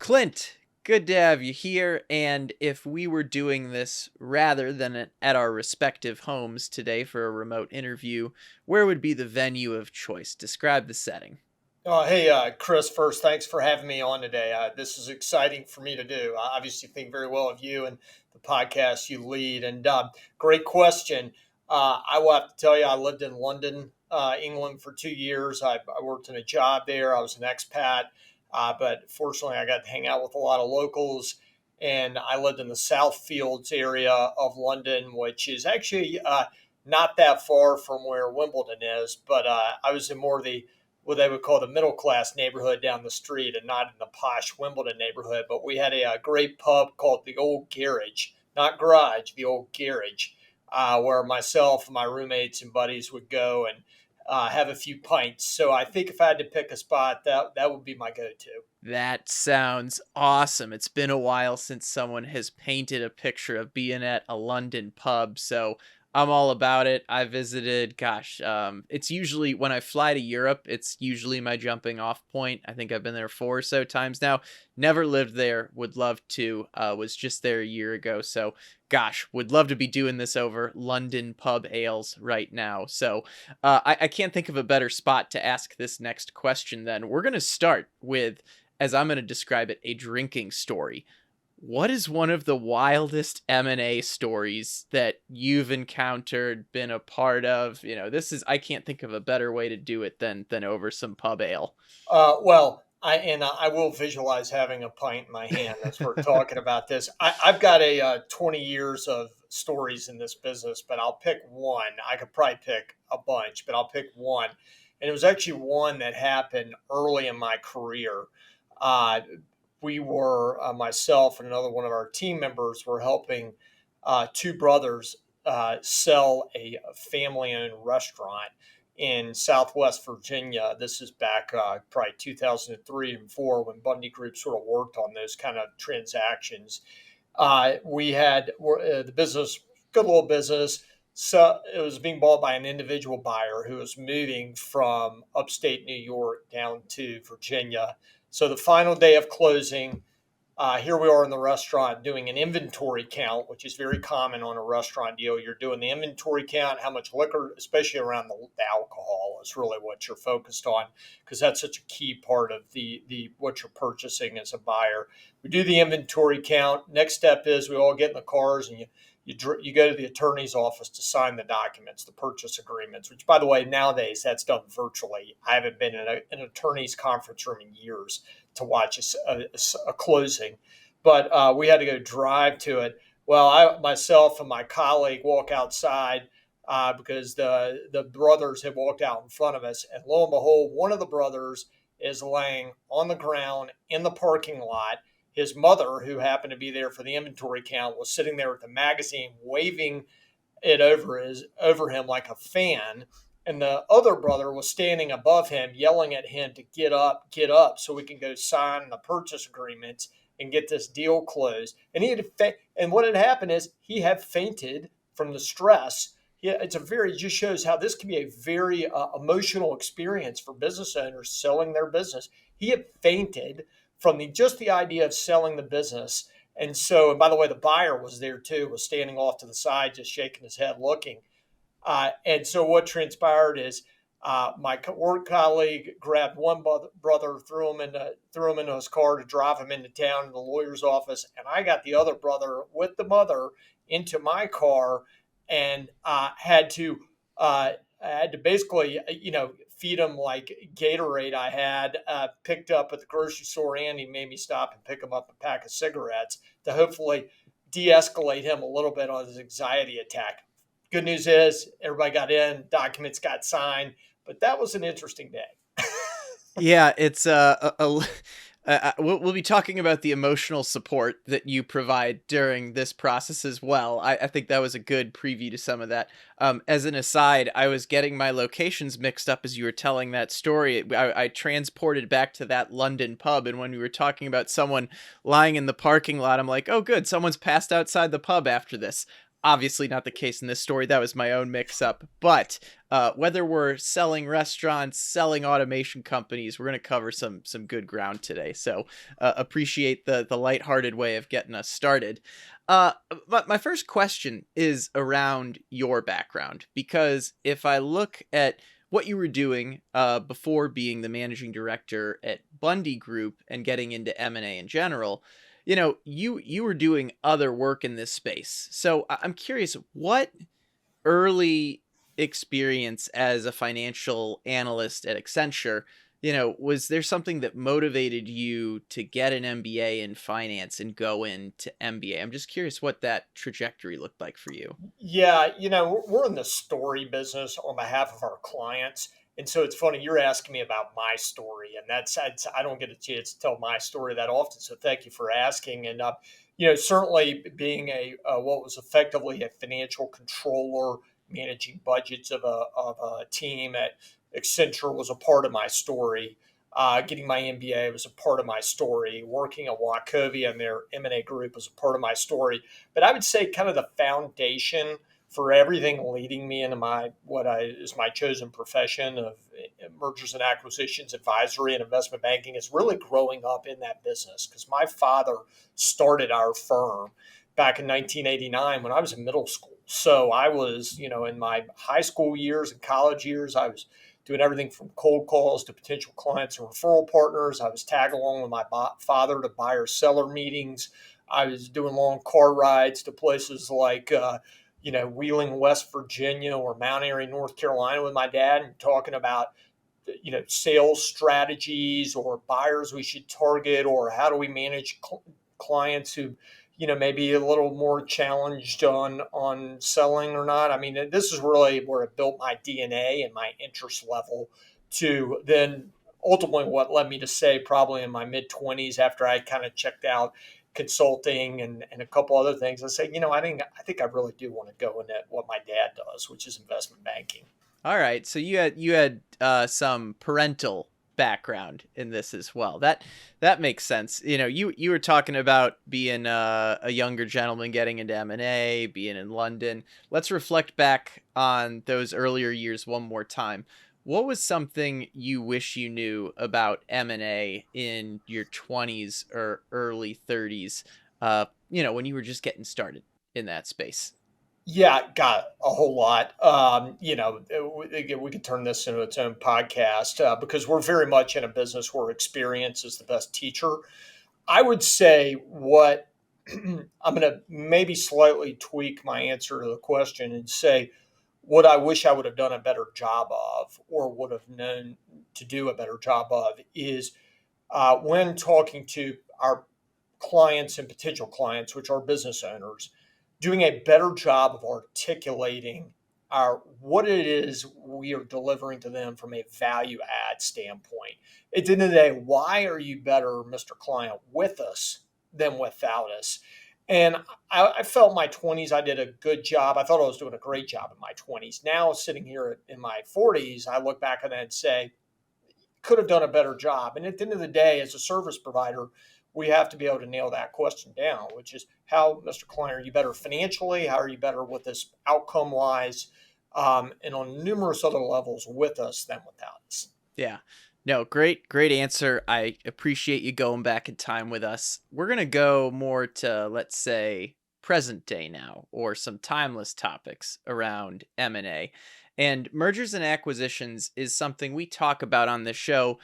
Clint, good to have you here. And if we were doing this rather than at our respective homes today for a remote interview, where would be the venue of choice? Describe the setting. Hey, Chris, first, thanks for having me on today. This is exciting for me to do. I obviously think very well of you and the podcast you lead. And great question. I will have to tell you, I lived in London, England for 2 years. I worked in a job there. I was an expat, but fortunately, I got to hang out with a lot of locals. And I lived in the South Fields area of London, which is actually not that far from where Wimbledon is. But I was in more of the what they would call the middle class neighborhood down the street and not in the posh Wimbledon neighborhood. But we had a great pub called the Old Garage, not Garage, the Old Garage, where myself and my roommates and buddies would go and have a few pints. So I think if I had to pick a spot, that would be my go to. That sounds awesome. It's been a while since someone has painted a picture of being at a London pub, so I'm all about it. I visited, it's usually when I fly to Europe, it's usually my jumping off point. I think I've been there 4 or so times now. Never lived there, would love to. Was just there a year ago, so would love to be doing this over London pub ales right now. So I can't think of a better spot to ask this next question then. We're going to start with, as I'm going to describe it, a drinking story. What is one of the wildest M&A stories that you've encountered, been a part of? I can't think of a better way to do it than over some pub ale. Well, I will visualize having a pint in my hand as we're talking about this. I've got 20 years of stories in this business, but I'll pick one. I could probably pick a bunch, but I'll pick one. And it was actually one that happened early in my career. Uh, we were myself and another one of our team members were helping two brothers sell a family-owned restaurant in Southwest Virginia. This is back probably 2003 and four when Bundy Group sort of worked on those kind of transactions. We had the business, good little business. So it was being bought by an individual buyer who was moving from upstate New York down to Virginia. So the final day of closing, here we are in the restaurant doing an inventory count, which is very common on a restaurant deal. You're doing the inventory count, how much liquor, especially around the alcohol, is really what you're focused on because that's such a key part of the what you're purchasing as a buyer. We do the inventory count. Next step is we all get in the cars and you go to the attorney's office to sign the documents, the purchase agreements, which, by the way, nowadays that's done virtually. I haven't been in an attorney's conference room in years to watch a closing, but we had to go drive to it. Well, myself and my colleague walk outside because the brothers had walked out in front of us, and lo and behold, one of the brothers is laying on the ground in the parking lot. His mother, who happened to be there for the inventory count, was sitting there with the magazine, waving it over him like a fan. And the other brother was standing above him, yelling at him to get up, so we can go sign the purchase agreements and get this deal closed. And and what had happened is he had fainted from the stress. Yeah, it just shows how this can be a very emotional experience for business owners selling their business. He had fainted from just the idea of selling the business. And by the way, the buyer was there too, was standing off to the side, just shaking his head, looking. And so what transpired is my work colleague grabbed one brother, threw him into his car to drive him into town to the lawyer's office, and I got the other brother with the mother into my car and had to basically feed him like Gatorade. I had picked up at the grocery store. Andy made me stop and pick him up a pack of cigarettes to hopefully de-escalate him a little bit on his anxiety attack. Good news is everybody got in, documents got signed, but that was an interesting day. Yeah, it's we'll be talking about the emotional support that you provide during this process as well. I think that was a good preview to some of that. As an aside, I was getting my locations mixed up as you were telling that story. I transported back to that London pub, and when we were talking about someone lying in the parking lot, I'm like, oh, good, someone's passed outside the pub after this. obviously not the case in this story. That was my own mix up. But whether we're selling restaurants, selling automation companies, we're going to cover some good ground today. So appreciate the lighthearted way of getting us started. But my first question is around your background, because if I look at what you were doing before being the managing director at Bundy Group and getting into M&A in general, you were doing other work in this space. So I'm curious, what early experience as a financial analyst at Accenture, was there something that motivated you to get an MBA in finance and go into MBA? I'm just curious what that trajectory looked like for you. Yeah, we're in the story business on behalf of our clients. And so it's funny, you're asking me about my story, and I don't get a chance to tell my story that often. So thank you for asking. And, certainly being what was effectively a financial controller, managing budgets of a team at Accenture was a part of my story. Getting my MBA was a part of my story. Working at Wachovia and their M&A group was a part of my story. But I would say kind of the foundation for everything leading me into is my chosen profession of mergers and acquisitions advisory and investment banking is really growing up in that business, because my father started our firm back in 1989 when I was in middle school. So I was, in my high school years and college years, I was doing everything from cold calls to potential clients and referral partners. I was tag along with my father to buyer seller meetings. I was doing long car rides to places like, Wheeling, West Virginia, or Mount Airy, North Carolina with my dad, and talking about, sales strategies or buyers we should target, or how do we manage clients who, maybe a little more challenged on selling or not. I mean, this is really where it built my DNA and my interest level to then ultimately what led me to say probably in my mid 20s after I kind of checked out consulting and a couple other things. I say, I think I really do want to go into what my dad does, which is investment banking. All right, so you had some parental background in this as well. That makes sense. You were talking about being a younger gentleman getting into M&A, being in London. Let's reflect back on those earlier years one more time. What was something you wish you knew about M&A in your 20s or early 30s? When you were just getting started in that space. Yeah, got a whole lot. We could turn this into its own podcast because we're very much in a business where experience is the best teacher. I would say what I'm going to maybe slightly tweak my answer to the question and say what I wish I would have done a better job of, or would have known to do a better job of, is when talking to our clients and potential clients, which are business owners, doing a better job of articulating our what it is we are delivering to them from a value add standpoint. At the end of the day, why are you better, Mr. Client, with us than without us? And I felt my 20s, I did a good job. I thought I was doing a great job in my 20s. Now, sitting here in my 40s, I look back on that and say, could have done a better job. And at the end of the day, as a service provider, we have to be able to nail that question down, which is how, Mr. Klein, are you better financially? How are you better with this outcome wise? And on numerous other levels with us than without us. Yeah. No, great answer. I appreciate you going back in time with us. We're going to go more to, let's say, present day now, or some timeless topics around M&A. And mergers and acquisitions is something we talk about on this show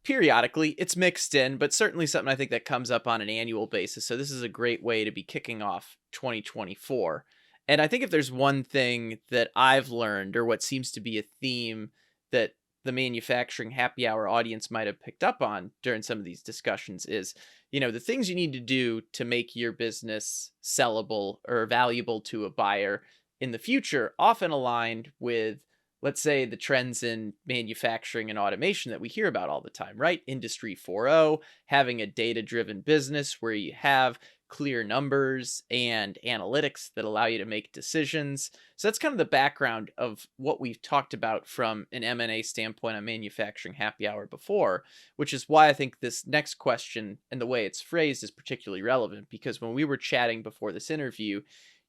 periodically. It's mixed in, but certainly something I think that comes up on an annual basis. So this is a great way to be kicking off 2024. And I think if there's one thing that I've learned, or what seems to be a theme that the manufacturing happy hour audience might have picked up on during some of these discussions, is, the things you need to do to make your business sellable or valuable to a buyer in the future often aligned with, let's say, the trends in manufacturing and automation that we hear about all the time, right? Industry 4.0, having a data-driven business where you have clear numbers and analytics that allow you to make decisions. So that's kind of the background of what we've talked about from an M&A standpoint on manufacturing happy hour before, which is why I think this next question and the way it's phrased is particularly relevant, because when we were chatting before this interview,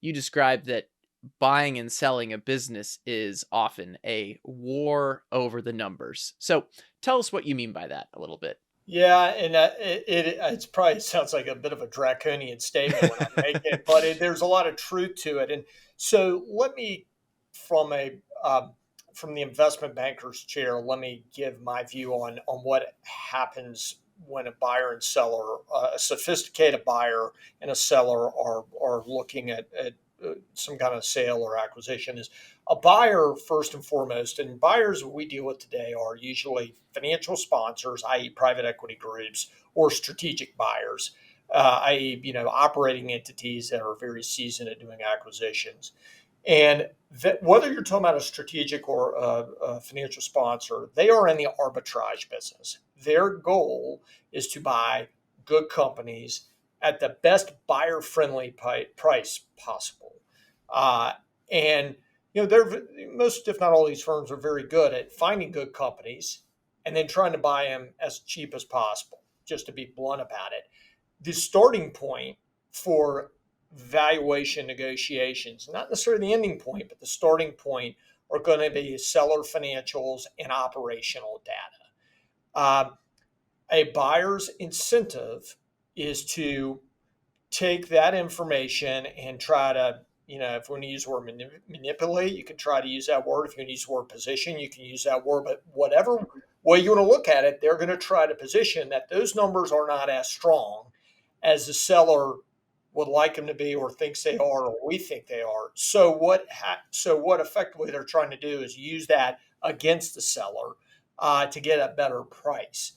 you described that buying and selling a business is often a war over the numbers. So tell us what you mean by that a little bit. Yeah, and it's probably sounds like a bit of a draconian statement when I make it, but there's a lot of truth to it. And so, let me, from a from the investment banker's chair, let me give my view on what happens when a buyer and seller, a sophisticated buyer and a seller, are looking at some kind of sale or acquisition. Is a buyer first and foremost, and buyers we deal with today are usually financial sponsors, i.e., private equity groups, or strategic buyers, i.e., operating entities that are very seasoned at doing acquisitions. And whether you're talking about a strategic or a financial sponsor, they are in the arbitrage business. Their goal is to buy good companies at the best buyer-friendly price possible. Uh, and they're most, if not all, these firms are very good at finding good companies and then trying to buy them as cheap as possible. Just to be blunt about it, the starting point for valuation negotiations, not necessarily the ending point, but the starting point, are going to be seller financials and operational data. A buyer's incentive is to take that information and try to, if we want to use the word manipulate, you can try to use that word. If you want to use the word position, you can use that word. But whatever way you want to look at it, they're going to try to position that those numbers are not as strong as the seller would like them to be, or thinks they are, or we think they are. So what effectively they're trying to do is use that against the seller to get a better price.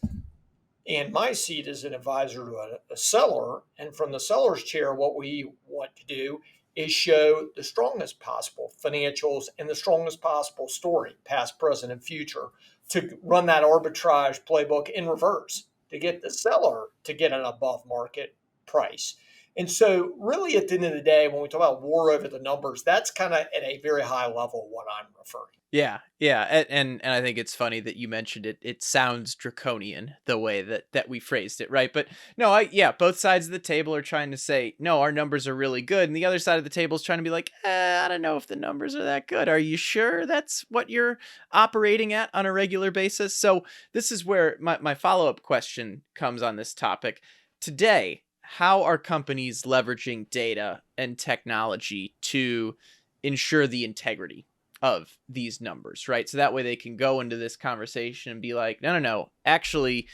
And my seat as an advisor to a seller, and from the seller's chair, what we want to do is show the strongest possible financials and the strongest possible story, past, present, and future, to run that arbitrage playbook in reverse to get the seller to get an above market price. And so, really, at the end of the day, when we talk about war over the numbers, that's kind of at a very high level what I'm referring. Yeah, yeah, and I think it's funny that you mentioned it. It sounds draconian the way that we phrased it, right? But no, yeah, both sides of the table are trying to say no, our numbers are really good, and the other side of the table is trying to be like, I don't know if the numbers are that good. Are you sure that's what you're operating at on a regular basis? So this is where my follow up question comes on this topic today. How are companies leveraging data and technology to ensure the integrity of these numbers, right? So that way they can go into this conversation and be like, no, no, no, actually,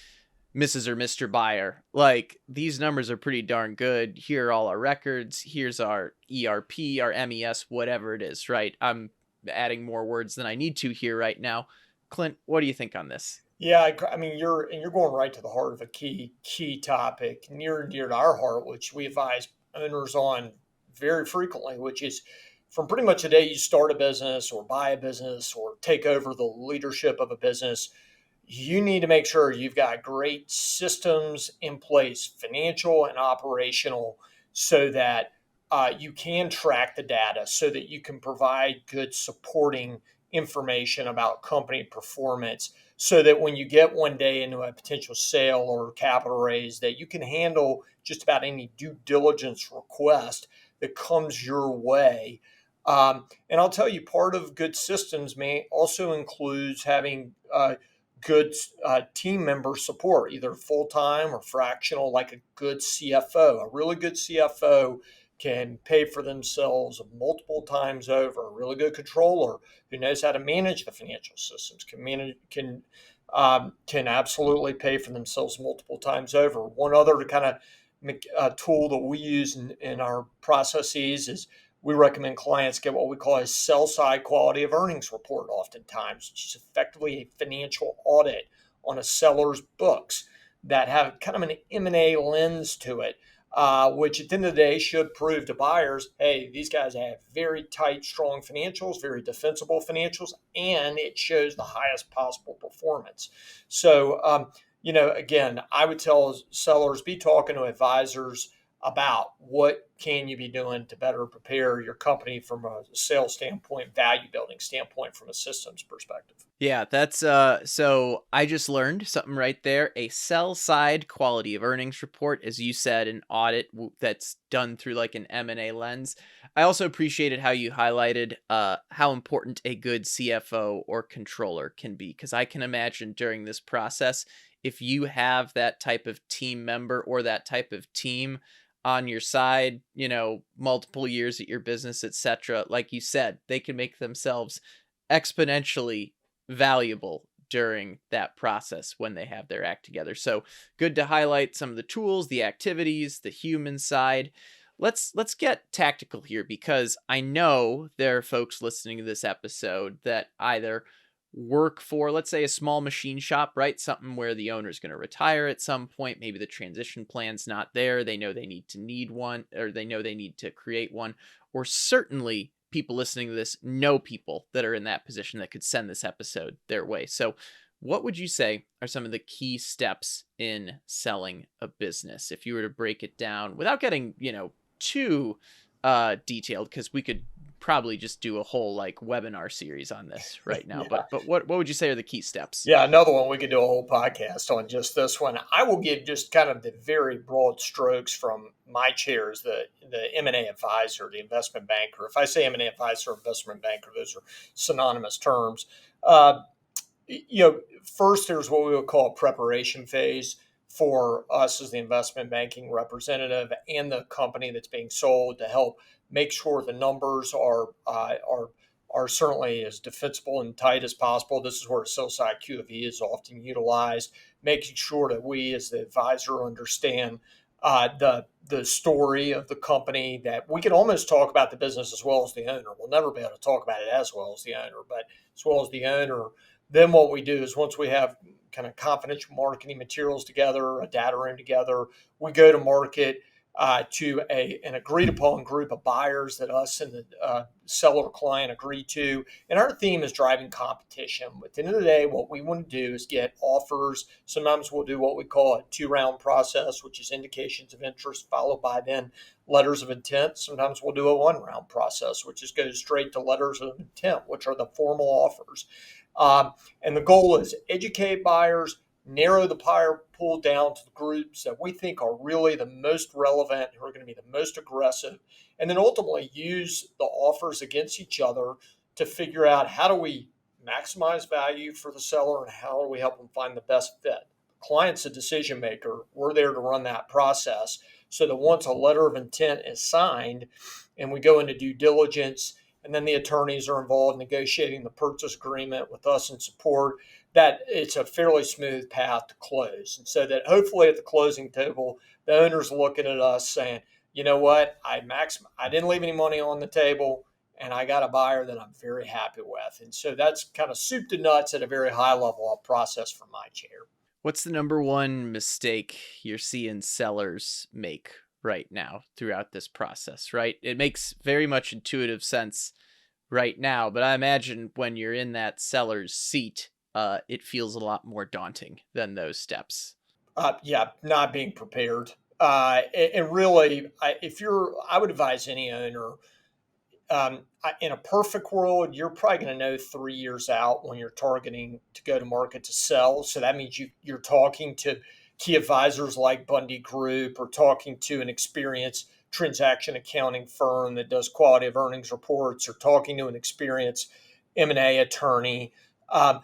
Mrs. or Mr. Buyer, like these numbers are pretty darn good. Here are all our records. Here's our ERP, our MES, whatever it is, right? I'm adding more words than I need to here right now. Clint, what do you think on this? Yeah, I mean, you're going right to the heart of a key topic near and dear to our heart, which we advise owners on very frequently, which is from pretty much the day you start a business or buy a business or take over the leadership of a business, you need to make sure you've got great systems in place, financial and operational, so that you can track the data, so that you can provide good supporting information about company performance, so that when you get one day into a potential sale or capital raise, that you can handle just about any due diligence request that comes your way. And I'll tell you, part of good systems may also includes having good team member support, either full time or fractional, like a good CFO. A really good CFO can pay for themselves multiple times over. A really good controller who knows how to manage the financial systems can absolutely pay for themselves multiple times over. One other to kind of tool that we use in our processes is we recommend clients get what we call a sell side quality of earnings report, oftentimes, which is effectively a financial audit on a seller's books that have kind of an M&A lens to it, which at the end of the day should prove to buyers, hey, these guys have very tight, strong financials, very defensible financials, and it shows the highest possible performance. So, again, I would tell sellers, be talking to advisors about what can you be doing to better prepare your company from a sales standpoint, value building standpoint, from a systems perspective. Yeah, that's so I just learned something right there. A sell side quality of earnings report, as you said, an audit that's done through like an M&A lens. I also appreciated how you highlighted how important a good CFO or controller can be, because I can imagine during this process, if you have that type of team member or that type of team on your side, multiple years at your business, etc., like you said, they can make themselves exponentially valuable during that process when they have their act together. So good to highlight some of the tools, the activities, the human side. Let's get tactical here, because I know there are folks listening to this episode that either work for, let's say, a small machine shop, right? Something where the owner's going to retire at some point. Maybe the transition plan's not there. They know they need one, or they know they need to create one. Or certainly people listening to this know people that are in that position that could send this episode their way. So what would you say are some of the key steps in selling a business, if you were to break it down without getting, too detailed, because we could probably just do a whole like webinar series on this right now. Yeah. But what would you say are the key steps? Yeah, another one we could do a whole podcast on just this one. I will give just kind of the very broad strokes from my chair as the M&A advisor, the investment banker. If I say M&A advisor, investment banker, those are synonymous terms. Uh, First there's what we would call a preparation phase for us as the investment banking representative and the company that's being sold, to help make sure the numbers are certainly as defensible and tight as possible. This is where sell side QFE is often utilized, making sure that we as the advisor understand the story of the company, that we can almost talk about the business as well as the owner. We'll never be able to talk about it as well as the owner, but as well as the owner. Then what we do is, once we have kind of confidential marketing materials together, a data room together, we go to market to an agreed upon group of buyers that us and the seller client agree to. And our theme is driving competition. At the end of the day, what we want to do is get offers. Sometimes we'll do what we call a 2-round process, which is indications of interest followed by then letters of intent. Sometimes we'll do a 1-round process, which just goes straight to letters of intent, which are the formal offers. And the goal is educate buyers, narrow the buyer pool down to the groups that we think are really the most relevant, who are going to be the most aggressive, and then ultimately use the offers against each other to figure out, how do we maximize value for the seller and how do we help them find the best fit. The client's a decision maker. We're there to run that process, so that once a letter of intent is signed and we go into due diligence, and then the attorneys are involved negotiating the purchase agreement with us in support, that it's a fairly smooth path to close. And so that hopefully at the closing table, the owner's looking at us saying, you know what, I didn't leave any money on the table, and I got a buyer that I'm very happy with. And so that's kind of soup to nuts at a very high level of process from my chair. What's the number one mistake you're seeing sellers make right now throughout this process, right? It makes very much intuitive sense right now, but I imagine when you're in that seller's seat, it feels a lot more daunting than those steps. Yeah, not being prepared. And really, I would advise any owner, in a perfect world, you're probably going to know 3 years out when you're targeting to go to market to sell. So that means you're talking to key advisors like Bundy Group, or talking to an experienced transaction accounting firm that does quality of earnings reports, or talking to an experienced M&A attorney. Um,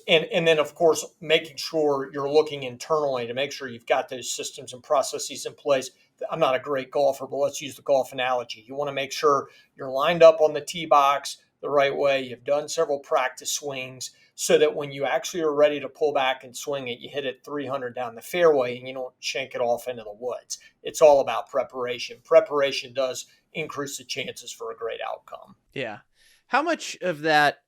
and then, of course, making sure you're looking internally to make sure you've got those systems and processes in place. I'm not a great golfer, but let's use the golf analogy. You want to make sure you're lined up on the tee box the right way. You've done several practice swings, so that when you actually are ready to pull back and swing it, you hit it 300 down the fairway and you don't shank it off into the woods. It's all about preparation. Preparation does increase the chances for a great outcome. Yeah. How much of that,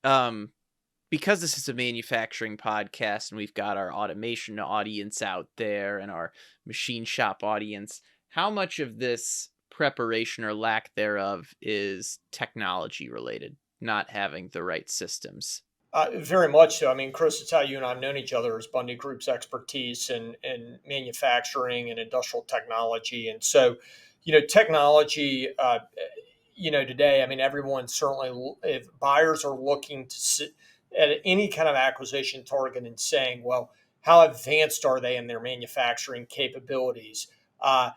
because this is a manufacturing podcast and we've got our automation audience out there and our machine shop audience, how much of this preparation or lack thereof is technology related, not having the right systems? Very much so. I mean, Chris, it's how you and I have known each other, is Bundy Group's expertise in manufacturing and industrial technology. And so, technology, today, I mean, everyone certainly, if buyers are looking to sit at any kind of acquisition target and saying, well, how advanced are they in their manufacturing capabilities? Uh,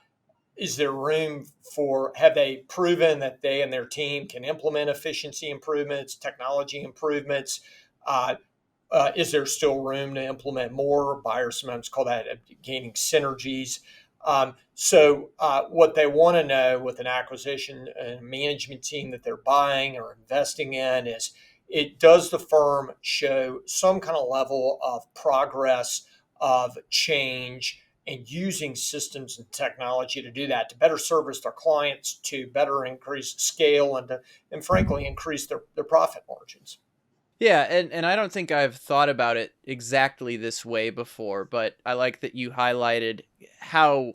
is there room for, have they proven that they and their team can implement efficiency improvements, technology improvements? Uh, is there still room to implement more? Buyers sometimes call that gaining synergies. What they want to know with an acquisition and management team that they're buying or investing in is, it does the firm show some kind of level of progress, of change, and using systems and technology to do that, to better service their clients, to better increase scale, and frankly increase their profit margins. Yeah, and I don't think I've thought about it exactly this way before, but I like that you highlighted how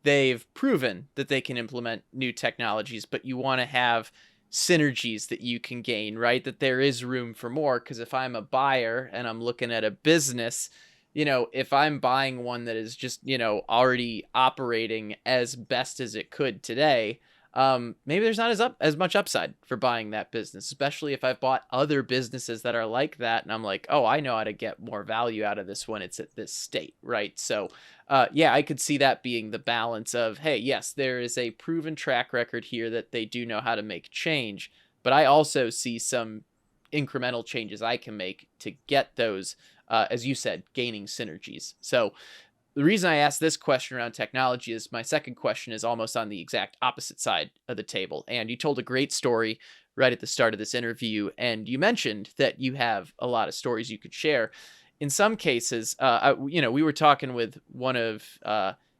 they've proven that they can implement new technologies, but you want to have synergies that you can gain, right? That there is room for more. Because if I'm a buyer and I'm looking at a business, if I'm buying one that is just, already operating as best as it could today, maybe there's not as much upside for buying that business, especially if I've bought other businesses that are like that, and I'm like, oh, I know how to get more value out of this when it's at this state, right? So, yeah, I could see that being the balance of, hey, yes, there is a proven track record here that they do know how to make change, but I also see some incremental changes I can make to get those, as you said, gaining synergies. So the reason I asked this question around technology is my second question is almost on the exact opposite side of the table. And you told a great story right at the start of this interview. And you mentioned that you have a lot of stories you could share. In some cases, we were talking with one of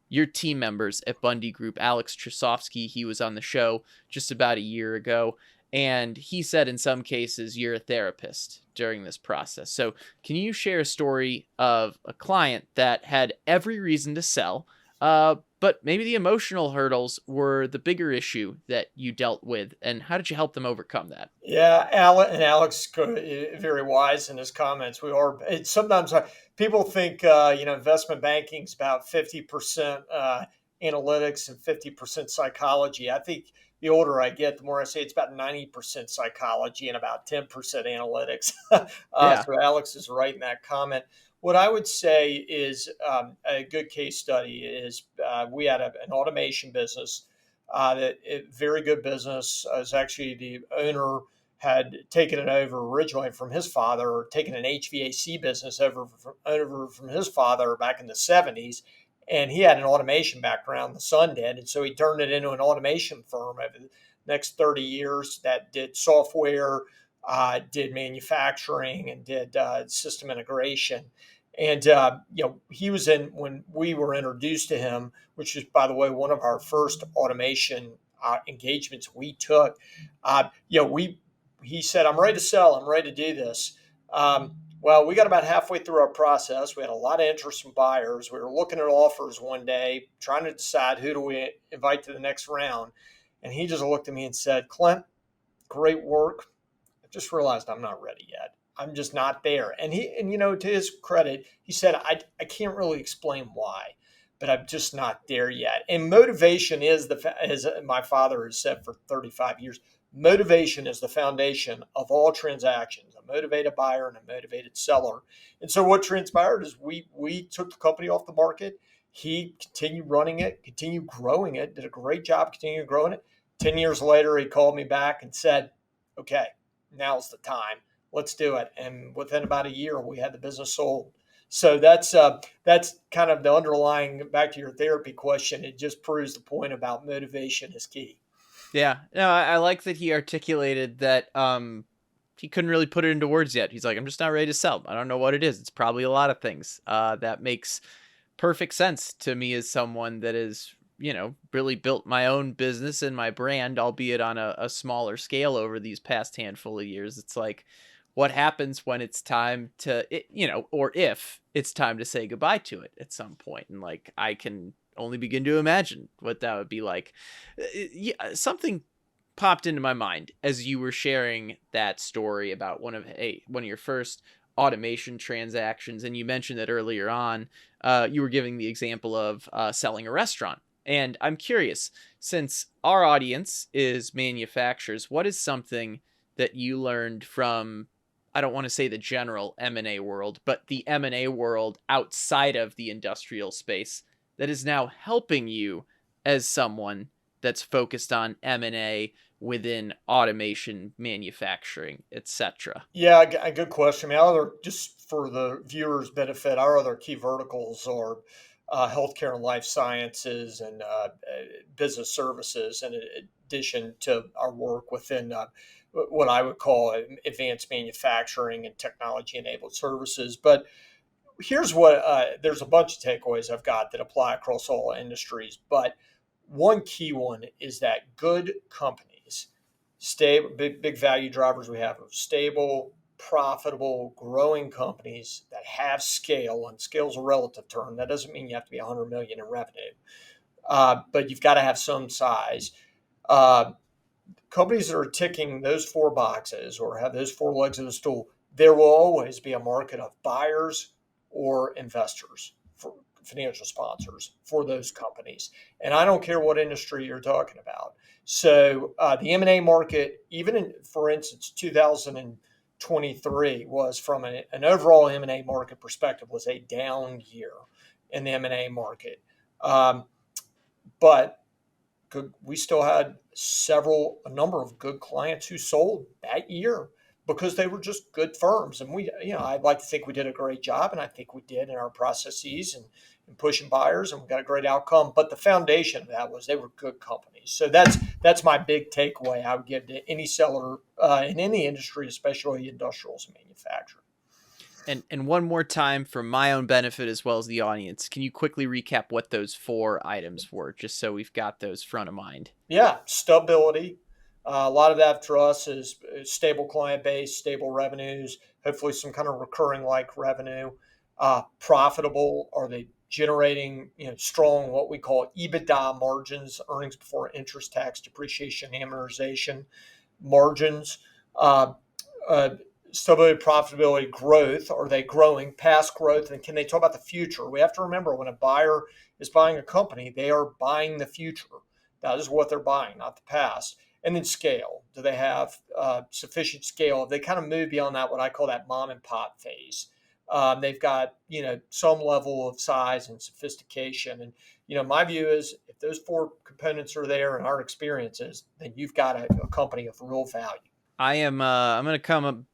your team members at Bundy Group, Alex Trusovsky. He was on the show just about a year ago. And he said in some cases, you're a therapist during this process. So can you share a story of a client that had every reason to sell, but maybe the emotional hurdles were the bigger issue that you dealt with, and how did you help them overcome that? Yeah, Alex, very wise in his comments. We are, sometimes people think investment banking is about 50% analytics and 50% psychology. I think the older I get, the more I say it's about 90% psychology and about 10% analytics. Yeah. So Alex is right in that comment. What I would say is, a good case study is, we had an automation business, very good business. Is actually the owner had taken it over originally from his father, or taken an HVAC business over from his father back in the 70s. And he had an automation background, the son did. And so he turned it into an automation firm over the next 30 years that did software, did manufacturing, and did system integration. And he was in, when we were introduced to him, which is, by the way, one of our first automation engagements we took. We He said, "I'm ready to sell. I'm ready to do this." Well, we got about halfway through our process. We had a lot of interest from buyers. We were looking at offers one day, trying to decide who do we invite to the next round. And he just looked at me and said, "Clint, great work. I just realized I'm not ready yet. I'm just not there." To his credit, he said, I can't really explain why, but I'm just not there yet. And motivation is as my father has said for 35 years, motivation is the foundation of all transactions, a motivated buyer and a motivated seller. And so what transpired is, we took the company off the market. He continued running it, continued growing it, did a great job continuing growing it. 10 years later, he called me back and said, "Okay, now's the time. Let's do it." And within about a year, we had the business sold. So that's kind of the underlying, back to your therapy question. It just proves the point about motivation is key. Yeah. No, I like that he articulated that he couldn't really put it into words yet. He's like, I'm just not ready to sell. I don't know what it is. It's probably a lot of things. That makes perfect sense to me as someone that is, really built my own business and my brand, albeit on a smaller scale over these past handful of years. It's like, what happens when it's time to, or if it's time to say goodbye to it at some point. And like, I can only begin to imagine what that would be like. Yeah, something popped into my mind as you were sharing that story about one of your first automation transactions, and you mentioned that earlier on. You were giving the example of selling a restaurant, and I'm curious, since our audience is manufacturers, what is something that you learned from, I don't want to say the general M&A world, but the M&A world outside of the industrial space that is now helping you as someone that's focused on M&A within automation, manufacturing, etc.? Yeah, a good question. I mean, just for the viewers' benefit, our other key verticals are healthcare and life sciences and business services, in addition to our work within what I would call advanced manufacturing and technology enabled services. But here's what there's a bunch of takeaways I've got that apply across all industries. But one key one is that good companies, stable, big value drivers we have of stable, profitable, growing companies that have scale, and scale is a relative term. That doesn't mean you have to be 100 million in revenue, but you've got to have some size. Uh, Companies that are ticking those four boxes or have those four legs of the stool, there will always be a market of buyers or investors, for financial sponsors for those companies. And I don't care what industry you're talking about. So the M&A market, even in, for instance, 2023 was from an overall M&A market perspective was a down year in the M&A market. Um, but we still had a number of good clients who sold that year because they were just good firms. And I'd like to think we did a great job, and I think we did in our processes and pushing buyers, and we got a great outcome. But the foundation of that was they were good companies. So that's my big takeaway I would give to any seller in any industry, especially industrials and manufacturing. And one more time for my own benefit as well as the audience, can you quickly recap what those four items were, just so we've got those front of mind? Yeah, stability. A lot of that for us is stable client base, stable revenues, hopefully some kind of recurring like revenue. Profitable, are they generating strong what we call EBITDA margins, earnings before interest, tax, depreciation, amortization margins. Uh, uh, Stability, profitability, growth. Are they growing past growth? And can they talk about the future? We have to remember when a buyer is buying a company, they are buying the future. That is what they're buying, not the past. And then scale. Do they have sufficient scale? They kind of move beyond that, what I call that mom and pop phase. They've got some level of size and sophistication. And my view is if those four components are there in our experiences, then you've got a company of real value. I'm gonna come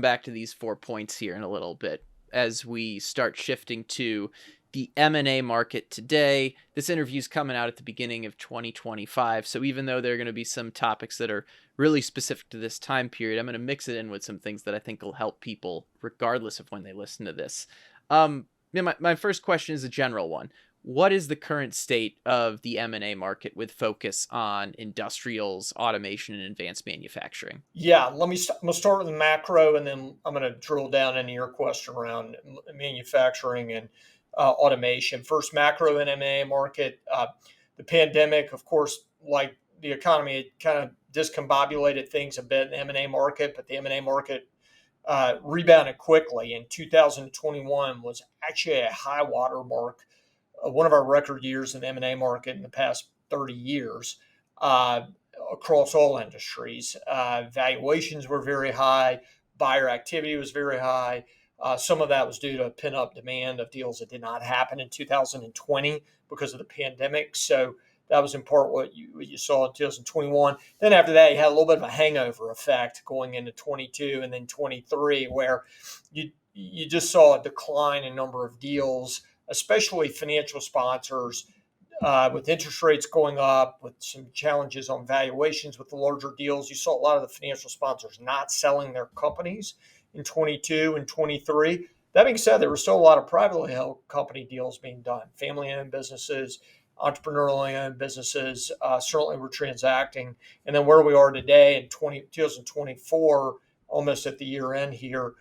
back to these 4 points here in a little bit as we start shifting to the M&A market today. This interview's coming out at the beginning of 2025, so even though there are going to be some topics that are really specific to this time period, I'm going to mix it in with some things that I think will help people regardless of when they listen to this. My first question is a general one. What is the current state of the M&A market with focus on industrials, automation, and advanced manufacturing? Yeah, I'm going to start with the macro, and then I'm going to drill down into your question around manufacturing and automation. First, macro and M&A market. The pandemic, of course, like the economy, it kind of discombobulated things a bit in the M&A market, but the M&A market rebounded quickly. In 2021 was actually a high water mark, one of our record years in the M&A market in the past 30 years. Across all industries. Valuations were very high, buyer activity was very high. Some of that was due to pin up demand of deals that did not happen in 2020 because of the pandemic. So that was in part what you saw in 2021. Then after that, you had a little bit of a hangover effect going into 22 and then 23, where you just saw a decline in number of deals, especially financial sponsors with interest rates going up, with some challenges on valuations with the larger deals. You saw a lot of the financial sponsors not selling their companies in 22 and 23. That being said, there were still a lot of privately held company deals being done. Family-owned businesses, entrepreneurially owned businesses certainly were transacting. And then where we are today in 2024, almost at the year end here,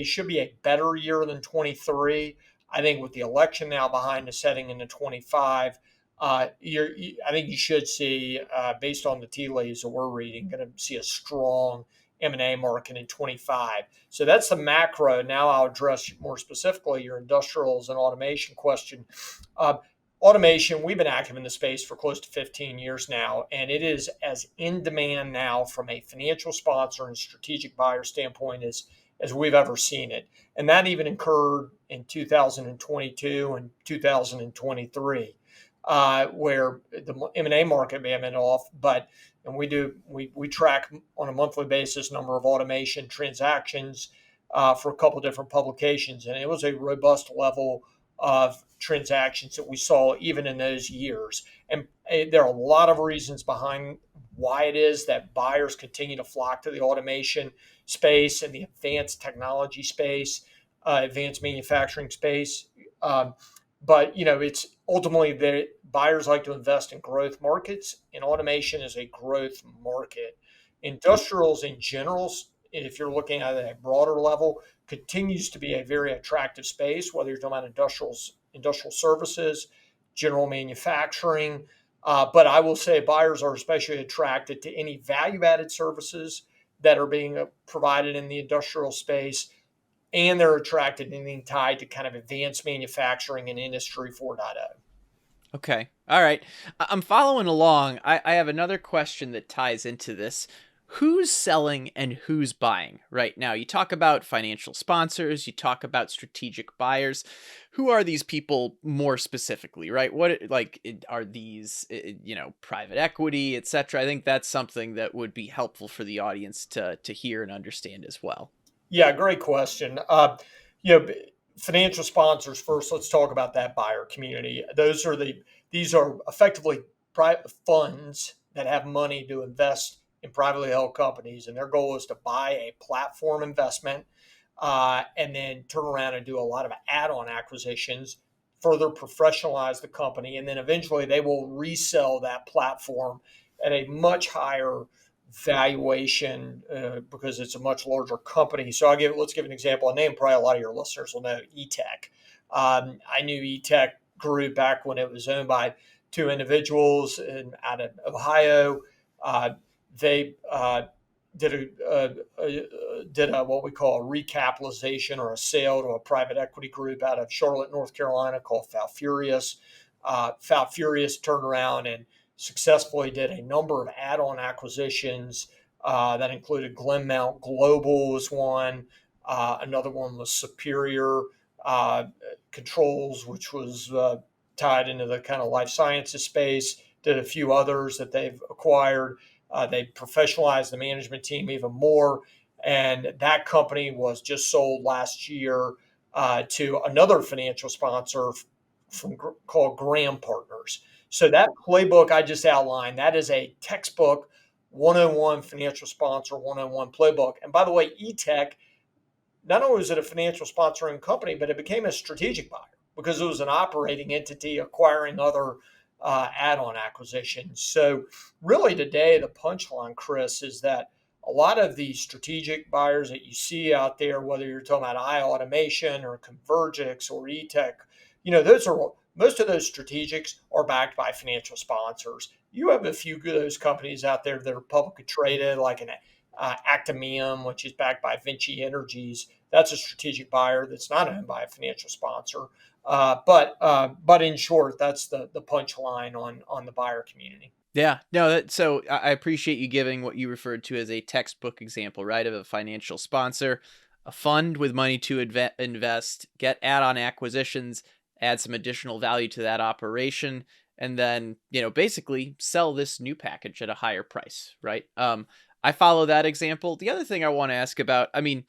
should be a better year than 23. I think with the election now behind us heading into 25, I think you should see, based on the tea leaves that we're reading, going to see a strong M&A market in 25. So that's the macro. Now I'll address more specifically your industrials and automation question. Uh, Automation, we've been active in the space for close to 15 years now, and it is as in demand now from a financial sponsor and strategic buyer standpoint as we've ever seen it. And that even occurred in 2022 and 2023, where the M&A market may have been off, but and we track on a monthly basis number of automation transactions for a couple of different publications, and it was a robust level of transactions that we saw even in those years. And there are a lot of reasons behind why it is that buyers continue to flock to the automation space and the advanced technology space, advanced manufacturing space. But it's ultimately the buyers like to invest in growth markets, and automation is a growth market. Industrials in general, if you're looking at a broader level, continues to be a very attractive space, whether you're talking about industrial services, general manufacturing. But I will say buyers are especially attracted to any value added services that are being provided in the industrial space, and they're attracted to anything tied to kind of advanced manufacturing and industry 4.0. Okay. All right. I'm following along. I have another question that ties into this. Who's selling and who's buying right now? You talk about financial sponsors, you talk about strategic buyers. Who are these people more specifically, right? Are these, private equity, etc.? I think that's something that would be helpful for the audience to hear and understand as well. Yeah, great question. You know, Financial sponsors first. Let's talk about that buyer community. These are effectively private funds that have money to invest in privately held companies, and their goal is to buy a platform investment, and then turn around and do a lot of add-on acquisitions, further professionalize the company, and then eventually they will resell that platform at a much higher valuation, because it's a much larger company. So let's give an example. A name probably a lot of your listeners will know, eTech. I knew eTech Group back when it was owned by two individuals out of Ohio. They did a what we call a recapitalization or a sale to a private equity group out of Charlotte, North Carolina, called Falfurious. Falfurious turned around and successfully did a number of add-on acquisitions that included Glenmount Global was one. Another one was Superior Controls, which was tied into the kind of life sciences space. Did a few others that they've acquired. They professionalized the management team even more, and that company was just sold last year to another financial sponsor called Graham Partners. So that playbook I just outlined, that is a textbook 101 financial sponsor 101 playbook. And by the way, eTech, not only was it a financial sponsoring company, but it became a strategic buyer because it was an operating entity acquiring other add-on acquisitions. So really today, the punchline, Chris, is that a lot of the strategic buyers that you see out there, whether you're talking about iAutomation or Convergix or eTech, those are most of those strategics are backed by financial sponsors. You have a few of those companies out there that are publicly traded, like an Actimium, which is backed by Vinci Energies. That's a strategic buyer that's not owned by a financial sponsor. But in short, that's the punchline on the buyer community. Yeah, no, so I appreciate you giving what you referred to as a textbook example, right, of a financial sponsor, a fund with money to invest, get add-on acquisitions, add some additional value to that operation, and then, basically sell this new package at a higher price, right? I follow that example. The other thing I want to ask about, I mean,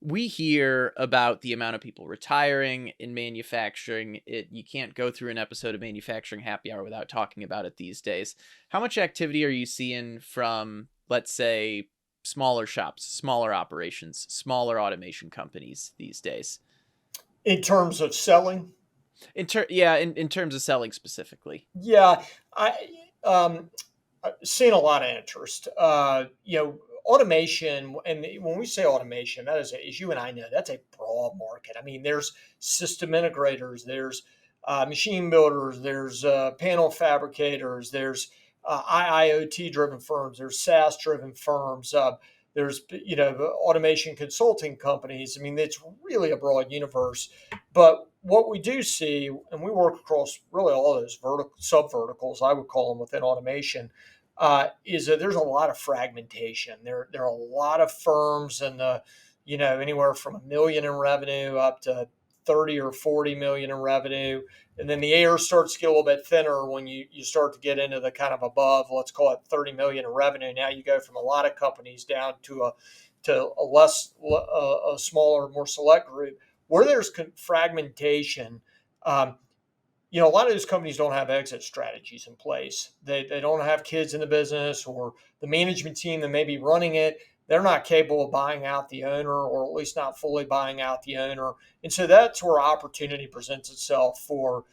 we hear about the amount of people retiring in manufacturing. You can't go through an episode of Manufacturing Happy Hour without talking about it these days. How much activity are you seeing from, let's say, smaller shops, smaller operations, smaller automation companies these days? In terms of selling, In terms of selling specifically. yeah, I've seen a lot of interest. Automation, and when we say automation, that is, as you and I know, that's a broad market. I mean, there's system integrators, there's machine builders, there's panel fabricators, there's IIoT driven firms, there's SaaS driven firms, there's automation consulting companies. I mean, it's really a broad universe. But what we do see, and we work across really all those vertical sub verticals, I would call them within automation, is that there's a lot of fragmentation. There are a lot of firms and the anywhere from a million in revenue up to 30 or 40 million in revenue. And then the air starts to get a little bit thinner when you start to get into the kind of above, let's call it 30 million in revenue. Now you go from a lot of companies down to a smaller, more select group where there's fragmentation. Um, a lot of those companies don't have exit strategies in place. They don't have kids in the business, or the management team that may be running it, they're not capable of buying out the owner, or at least not fully buying out the owner. And so that's where opportunity presents itself for,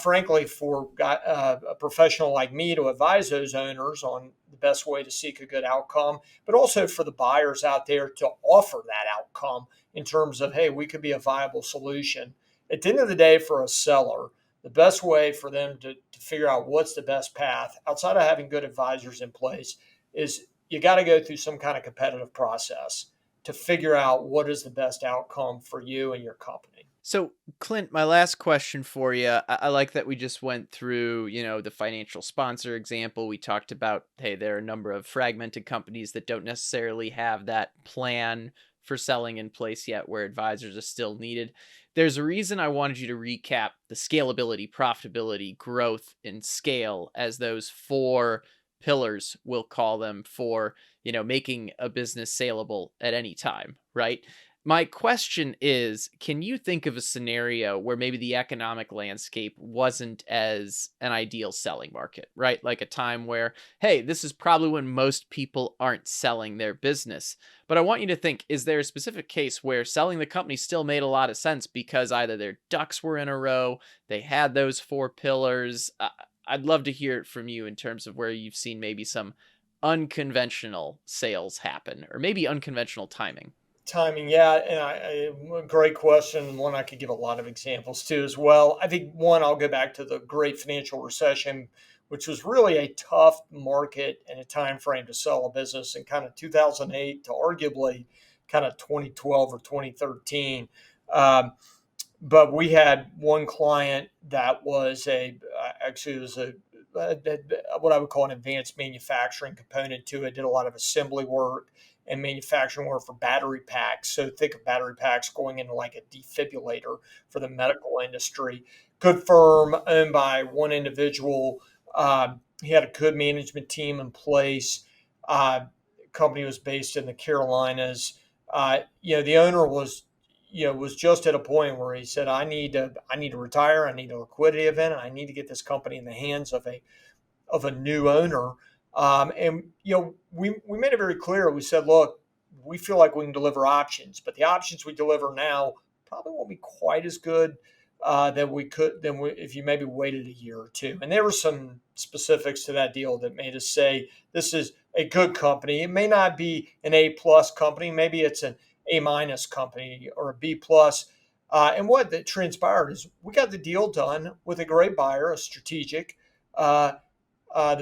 frankly, for a professional like me to advise those owners on the best way to seek a good outcome, but also for the buyers out there to offer that outcome in terms of, hey, we could be a viable solution. At the end of the day, for a seller, the best way for them to figure out what's the best path outside of having good advisors in place is you got to go through some kind of competitive process to figure out what is the best outcome for you and your company. So, Clint, my last question for you. I like that we just went through, the financial sponsor example. We talked about, hey, there are a number of fragmented companies that don't necessarily have that plan for selling in place yet, where advisors are still needed. There's a reason I wanted you to recap the scalability, profitability, growth, and scale as those four pillars, we'll call them, for, making a business saleable at any time, right? My question is, can you think of a scenario where maybe the economic landscape wasn't as an ideal selling market, right? Like a time where, hey, this is probably when most people aren't selling their business. But I want you to think, is there a specific case where selling the company still made a lot of sense because either their ducks were in a row, they had those four pillars? I'd love to hear it from you in terms of where you've seen maybe some unconventional sales happen, or maybe unconventional timing. Timing, yeah, and great question, and one I could give a lot of examples to as well. I think one, I'll go back to the Great Financial Recession, which was really a tough market and a time frame to sell a business in kind of 2008 to arguably kind of 2012 or 2013. Um, but we had one client that was actually it was a what I would call an advanced manufacturing component to it. Did a lot of assembly work and manufacturing work for battery packs. So think of battery packs going into like a defibrillator for the medical industry. Good firm, owned by one individual. He had a good management team in place. Company was based in the Carolinas. The owner was just at a point where he said, I need to retire. I need a liquidity event. And I need to get this company in the hands of a new owner. We made it very clear. We said, look, we feel like we can deliver options, but the options we deliver now probably won't be quite as good if you maybe waited a year or two. And there were some specifics to that deal that made us say this is a good company. It may not be an A plus company. Maybe it's an A minus company or a B plus. And what that transpired is we got the deal done with a great buyer, a strategic. The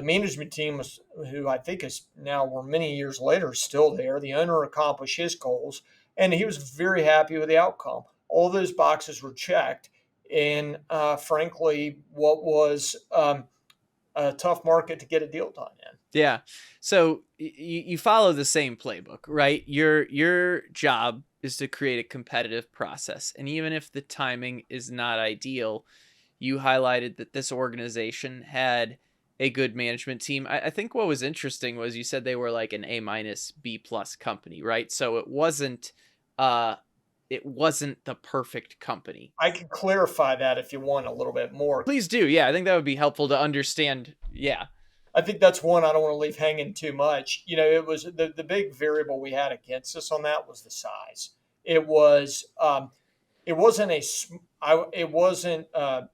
management team, who I think is now, we're many years later, still there. The owner accomplished his goals, and he was very happy with the outcome. All those boxes were checked, and frankly, what was a tough market to get a deal done in. Yeah. So you follow the same playbook, right? Your job is to create a competitive process. And even if the timing is not ideal, you highlighted that this organization had a good management team. I think what was interesting was you said they were like an A minus B plus company, right? So uh it wasn't the perfect company. I can clarify that if you want a little bit more. Please do. Yeah, I think that would be helpful to understand. Yeah. I think that's one I don't want to leave hanging too much. It was the big variable we had against us on that was the size. It was it wasn't it wasn't a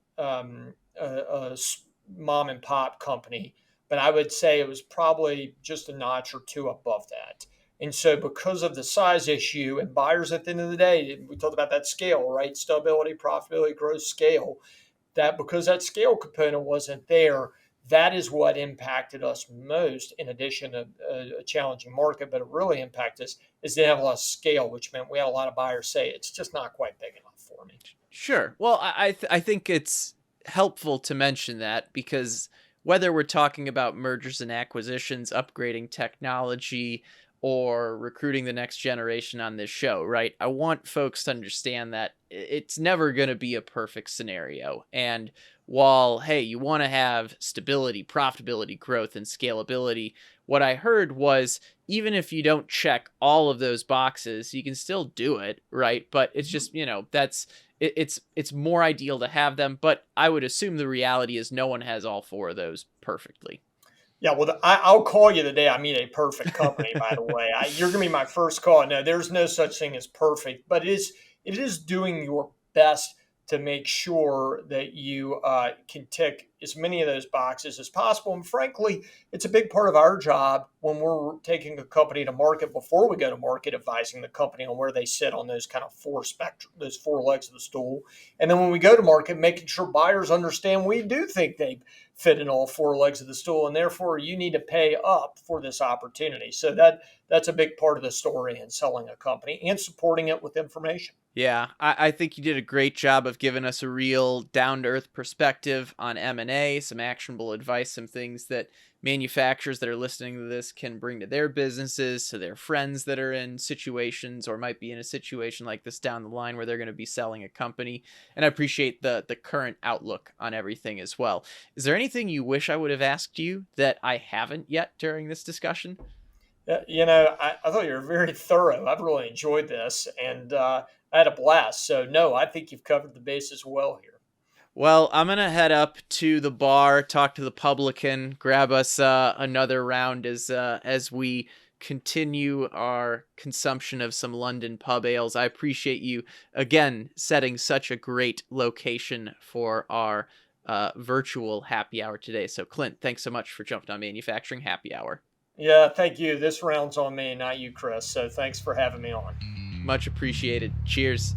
mom and pop company, but I would say it was probably just a notch or two above that. And so, because of the size issue and buyers at the end of the day, we talked about that scale, right? Stability, profitability, growth, scale. that because that scale component wasn't there, that is what impacted us most. In addition to a challenging market, but it really impacted us is they have a lot of scale, which meant we had a lot of buyers say it's just not quite big enough for me. Sure. Well, I think it's helpful to mention that because whether we're talking about mergers and acquisitions, upgrading technology, or recruiting the next generation on this show, right? I want folks to understand that it's never going to be a perfect scenario. And while, hey, you want to have stability, profitability, growth, and scalability, what I heard was even if you don't check all of those boxes, you can still do it, right? But it's Mhm. just, it's more ideal to have them, but I would assume the reality is no one has all four of those perfectly. Yeah, well, I'll call you the day I meet a perfect company. By the way, you're going to be my first call. No, there's no such thing as perfect, but it is doing your best to make sure that you can tick as many of those boxes as possible. And frankly, it's a big part of our job when we're taking a company to market. Before we go to market, advising the company on where they sit on those kind of four spectrum, those four legs of the stool, and then when we go to market, making sure buyers understand we do think they fit in all four legs of the stool, and therefore you need to pay up for this opportunity. So that's a big part of the story in selling a company and supporting it with information. Yeah, I think you did a great job of giving us a real down to earth perspective on M&A, some actionable advice, some things that manufacturers that are listening to this can bring to their businesses, to their friends that are in situations or might be in a situation like this down the line where they're going to be selling a company. And I appreciate the current outlook on everything as well. Is there anything you wish I would have asked you that I haven't yet during this discussion? I thought you were very thorough. I've really enjoyed this, and I had a blast. So no, I think you've covered the bases well here. Well, I'm gonna head up to the bar, talk to the publican, grab us another round as we continue our consumption of some London pub ales. I appreciate you again setting such a great location for our virtual happy hour today. So, Clint, thanks so much for jumping on Manufacturing Happy Hour. Yeah, thank you. This round's on me, not you, Chris. So thanks for having me on. Much appreciated. Cheers.